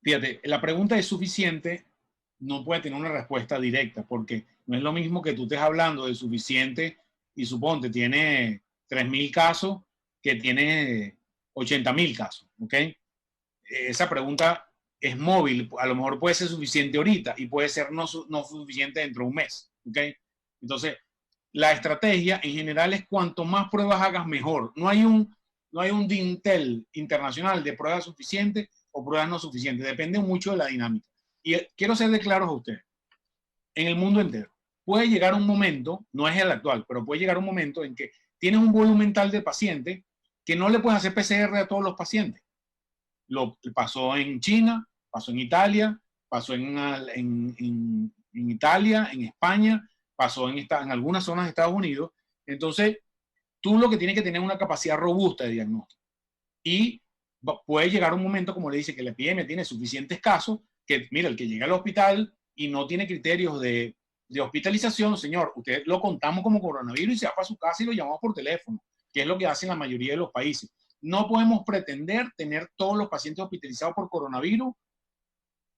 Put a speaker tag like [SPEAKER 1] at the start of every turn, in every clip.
[SPEAKER 1] Fíjate, la pregunta es suficiente, no puede tener una respuesta directa, porque no es lo mismo que tú estés hablando de suficiente y suponte tiene 3.000 casos que tiene 80.000 casos, ¿ok? Esa pregunta es móvil, a lo mejor puede ser suficiente ahorita y puede ser no suficiente dentro de un mes, ¿ok? Entonces, la estrategia en general es cuanto más pruebas hagas mejor. No hay un dintel internacional de pruebas suficientes o pruebas no suficientes, depende mucho de la dinámica. Y quiero serle claros a ustedes, en el mundo entero, puede llegar un momento, no es el actual, pero puede llegar un momento en que tienes un volumen tal de pacientes que no le puedes hacer PCR a todos los pacientes. Lo pasó en China, pasó en Italia, pasó en Italia, en España, pasó en algunas zonas de Estados Unidos. Entonces, tú lo que tienes que tener es una capacidad robusta de diagnóstico. Y puede llegar un momento, como le dice, que la epidemia tiene suficientes casos, que mira, el que llega al hospital y no tiene criterios de hospitalización, señor, usted lo contamos como coronavirus y se va para su casa y lo llamamos por teléfono, que es lo que hacen la mayoría de los países. No podemos pretender tener todos los pacientes hospitalizados por coronavirus,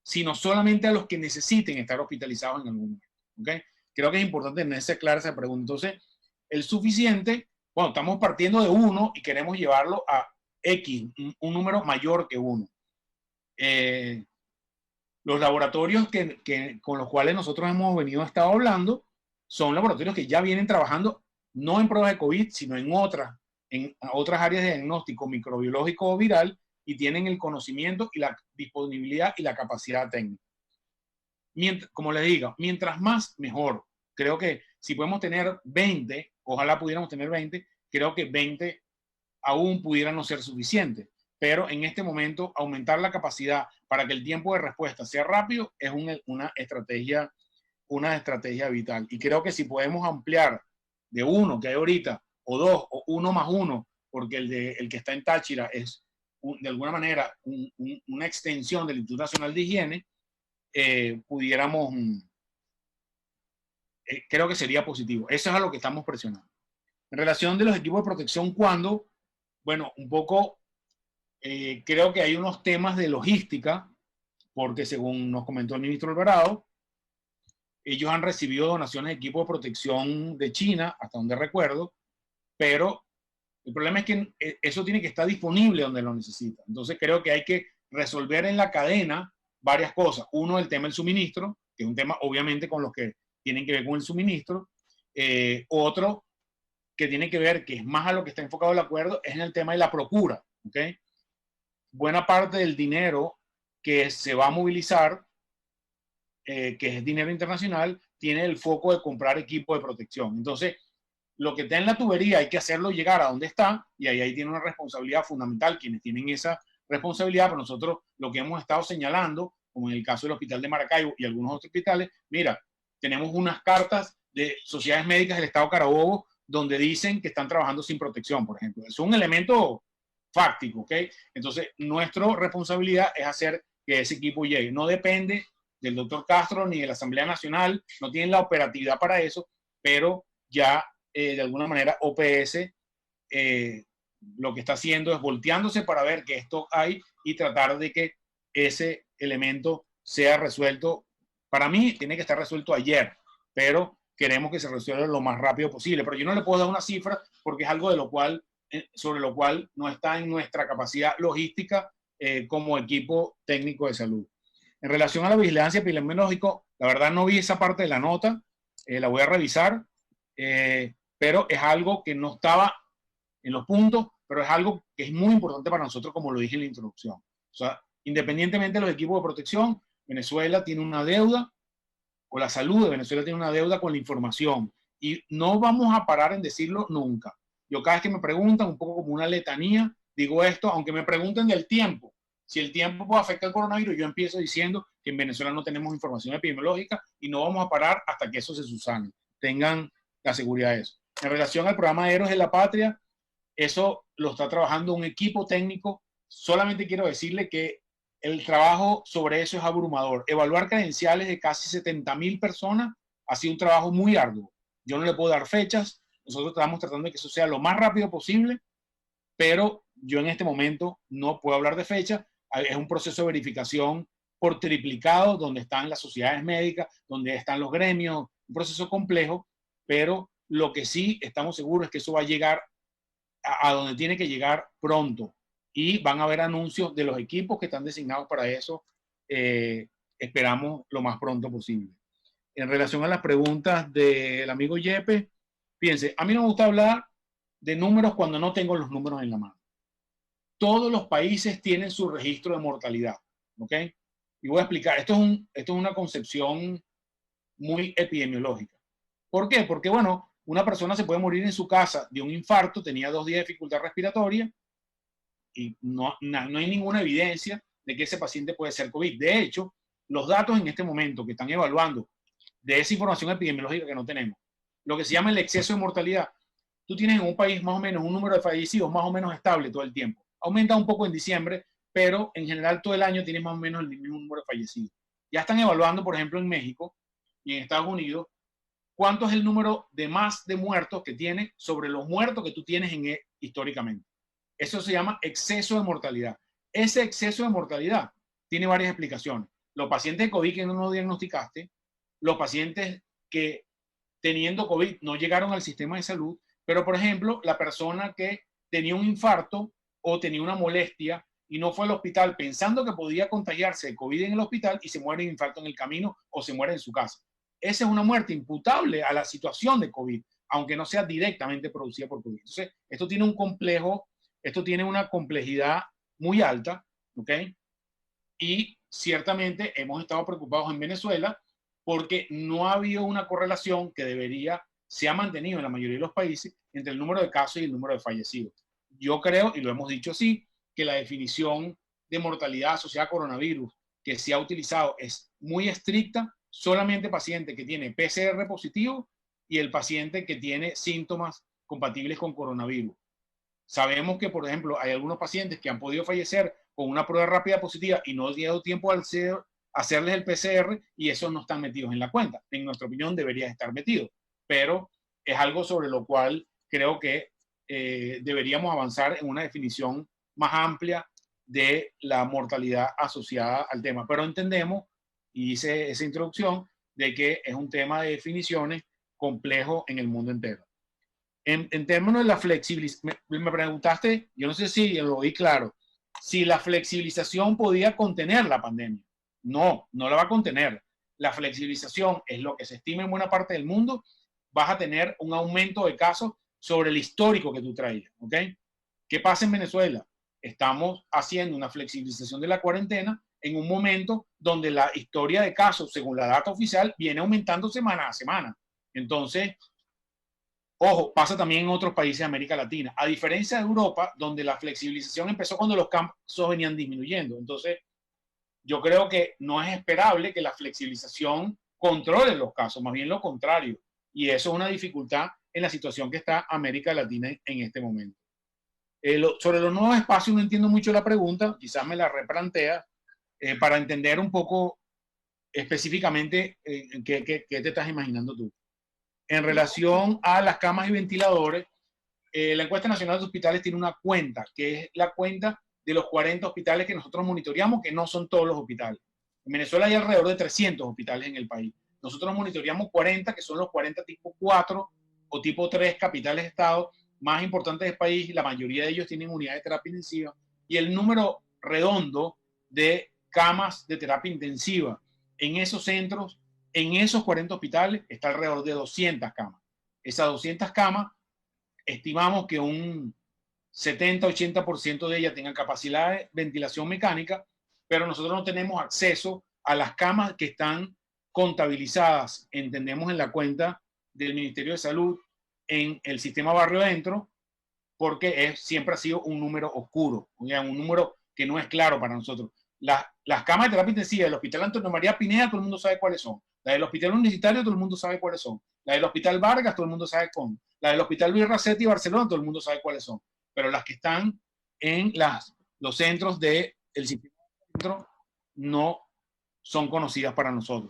[SPEAKER 1] sino solamente a los que necesiten estar hospitalizados en algún momento. ¿Okay? Creo que es importante tenerse clara esa pregunta. Entonces, el suficiente, bueno, estamos partiendo de 1 y queremos llevarlo a X, un número mayor que 1. Los laboratorios con los cuales nosotros hemos estado hablando son laboratorios que ya vienen trabajando no en pruebas de COVID, sino en otras áreas de diagnóstico microbiológico o viral y tienen el conocimiento y la disponibilidad y la capacidad técnica. Como les digo, mientras más, mejor. Creo que si podemos tener 20, ojalá pudiéramos tener 20, creo que 20 aún pudieran no ser suficientes. Pero en este momento, aumentar la capacidad para que el tiempo de respuesta sea rápido es una estrategia vital. Y creo que si podemos ampliar de 1 que hay ahorita, o 2, o 1 más 1, porque el que está en Táchira es de alguna manera una extensión del Instituto Nacional de Higiene, pudiéramos, creo que sería positivo. Eso es a lo que estamos presionando. En relación de los equipos de protección, ¿cuándo? Bueno, un poco, creo que hay unos temas de logística, porque según nos comentó el ministro Alvarado, ellos han recibido donaciones de equipos de protección de China, hasta donde recuerdo, pero el problema es que eso tiene que estar disponible donde lo necesita. Entonces creo que hay que resolver en la cadena varias cosas. Uno, el tema del suministro, que es un tema obviamente con los que tienen que ver con el suministro. Otro, que tiene que ver, que es más a lo que está enfocado el acuerdo, es en el tema de la procura. ¿Okay? Buena parte del dinero que se va a movilizar, que es dinero internacional, tiene el foco de comprar equipo de protección. Entonces, lo que está en la tubería hay que hacerlo llegar a donde está, y ahí tiene una responsabilidad fundamental quienes tienen esa responsabilidad, pero nosotros lo que hemos estado señalando, como en el caso del hospital de Maracaibo y algunos otros hospitales, mira, tenemos unas cartas de sociedades médicas del Estado Carabobo donde dicen que están trabajando sin protección, por ejemplo. Es un elemento fáctico, ¿ok? Entonces, nuestra responsabilidad es hacer que ese equipo llegue. No depende del doctor Castro ni de la Asamblea Nacional, no tienen la operatividad para eso, pero ya de alguna manera OPS lo que está haciendo es volteándose para ver que esto hay y tratar de que ese elemento sea resuelto. Para mí tiene que estar resuelto ayer, pero queremos que se resuelva lo más rápido posible. Pero yo no le puedo dar una cifra porque es algo sobre lo cual no está en nuestra capacidad logística como equipo técnico de salud. En relación a la vigilancia epidemiológica, la verdad no vi esa parte de la nota, la voy a revisar, pero es algo que no estaba en los puntos, pero es algo que es muy importante para nosotros, como lo dije en la introducción. O sea, independientemente de los equipos de protección, Venezuela tiene una deuda, o la salud de Venezuela tiene una deuda con la información, y no vamos a parar en decirlo nunca. Yo cada vez que me preguntan, un poco como una letanía, digo esto, aunque me pregunten del tiempo. Si el tiempo puede afectar el coronavirus, yo empiezo diciendo que en Venezuela no tenemos información epidemiológica y no vamos a parar hasta que eso se subsane. Tengan la seguridad de eso. En relación al programa de Héroes de la Patria, eso lo está trabajando un equipo técnico. Solamente quiero decirle que el trabajo sobre eso es abrumador. Evaluar credenciales de casi 70.000 personas ha sido un trabajo muy arduo. Yo no le puedo dar fechas. Nosotros estamos tratando de que eso sea lo más rápido posible, pero yo en este momento no puedo hablar de fecha Es un proceso de verificación por triplicado, donde están las sociedades médicas, donde están los gremios, un proceso complejo, pero lo que sí estamos seguros es que eso va a llegar a donde tiene que llegar pronto, y van a haber anuncios de los equipos que están designados para eso. Esperamos lo más pronto posible. En relación a las preguntas del amigo Yepe, fíjense, a mí no me gusta hablar de números cuando no tengo los números en la mano. Todos los países tienen su registro de mortalidad, ¿ok? Y voy a explicar, esto es una concepción muy epidemiológica. ¿Por qué? Porque, bueno, una persona se puede morir en su casa de un infarto, tenía 2 días de dificultad respiratoria y no hay ninguna evidencia de que ese paciente puede ser COVID. De hecho, los datos en este momento que están evaluando de esa información epidemiológica que no tenemos, lo que se llama el exceso de mortalidad, tú tienes en un país más o menos un número de fallecidos más o menos estable todo el tiempo. Aumenta un poco en diciembre, pero en general todo el año tienes más o menos el mismo número de fallecidos. Ya están evaluando, por ejemplo, en México y en Estados Unidos, cuánto es el número de más de muertos que tiene sobre los muertos que tú tienes históricamente. Eso se llama exceso de mortalidad. Ese exceso de mortalidad tiene varias explicaciones. Los pacientes de COVID que no diagnosticaste, los pacientes que teniendo COVID no llegaron al sistema de salud, pero por ejemplo, la persona que tenía un infarto o tenía una molestia y no fue al hospital pensando que podía contagiarse de COVID en el hospital y se muere de infarto en el camino o se muere en su casa. Esa es una muerte imputable a la situación de COVID, aunque no sea directamente producida por COVID. Entonces, esto tiene una complejidad muy alta, ¿ok? Y ciertamente hemos estado preocupados en Venezuela porque no ha habido una correlación que se ha mantenido en la mayoría de los países entre el número de casos y el número de fallecidos. Yo creo, y lo hemos dicho así, que la definición de mortalidad asociada a coronavirus que se ha utilizado es muy estricta, solamente paciente que tiene PCR positivo y el paciente que tiene síntomas compatibles con coronavirus. Sabemos que, por ejemplo, hay algunos pacientes que han podido fallecer con una prueba rápida positiva y no ha dado tiempo al hacerles el PCR y esos no están metidos en la cuenta. En nuestra opinión deberían estar metidos, pero es algo sobre lo cual creo que deberíamos avanzar en una definición más amplia de la mortalidad asociada al tema. Pero entendemos, y hice esa introducción, de que es un tema de definiciones complejo en el mundo entero. En términos de la flexibilización, me preguntaste, yo no sé si lo oí claro, si la flexibilización podía contener la pandemia. No, no la va a contener. La flexibilización es lo que se estima en buena parte del mundo. Vas a tener un aumento de casos sobre el histórico que tú traías, ¿ok? ¿Qué pasa en Venezuela? Estamos haciendo una flexibilización de la cuarentena en un momento donde la historia de casos, según la data oficial, viene aumentando semana a semana. Entonces, ojo, pasa también en otros países de América Latina. A diferencia de Europa, donde la flexibilización empezó cuando los casos venían disminuyendo. Entonces, yo creo que no es esperable que la flexibilización controle los casos, más bien lo contrario. Y eso es una dificultad en la situación que está América Latina en este momento. Sobre los nuevos espacios no entiendo mucho la pregunta, quizás me la replantea para entender un poco específicamente qué te estás imaginando tú. En relación a las camas y ventiladores, la encuesta nacional de hospitales tiene una cuenta, que es la cuenta de los 40 hospitales que nosotros monitoreamos, que no son todos los hospitales. En Venezuela hay alrededor de 300 hospitales en el país. Nosotros monitoreamos 40, que son los 40 tipo 4 o tipo 3 capitales de estado más importantes del país. La mayoría de ellos tienen unidades de terapia intensiva. Y el número redondo de camas de terapia intensiva en esos centros, en esos 40 hospitales, está alrededor de 200 camas. Esas 200 camas, estimamos que un 70-80% de ellas tengan capacidad de ventilación mecánica, pero nosotros no tenemos acceso a las camas que están contabilizadas, entendemos, en la cuenta del Ministerio de Salud, en el sistema Barrio Adentro, porque siempre ha sido un número oscuro, un número que no es claro para nosotros. Las camas de terapia intensiva del Hospital Antonio María Pineda, todo el mundo sabe cuáles son. La del Hospital Universitario, todo el mundo sabe cuáles son. La del Hospital Vargas, todo el mundo sabe cómo. La del Hospital Luis Racetti Barcelona, todo el mundo sabe cuáles son. Pero las que están en los centros del sistema no son conocidas para nosotros.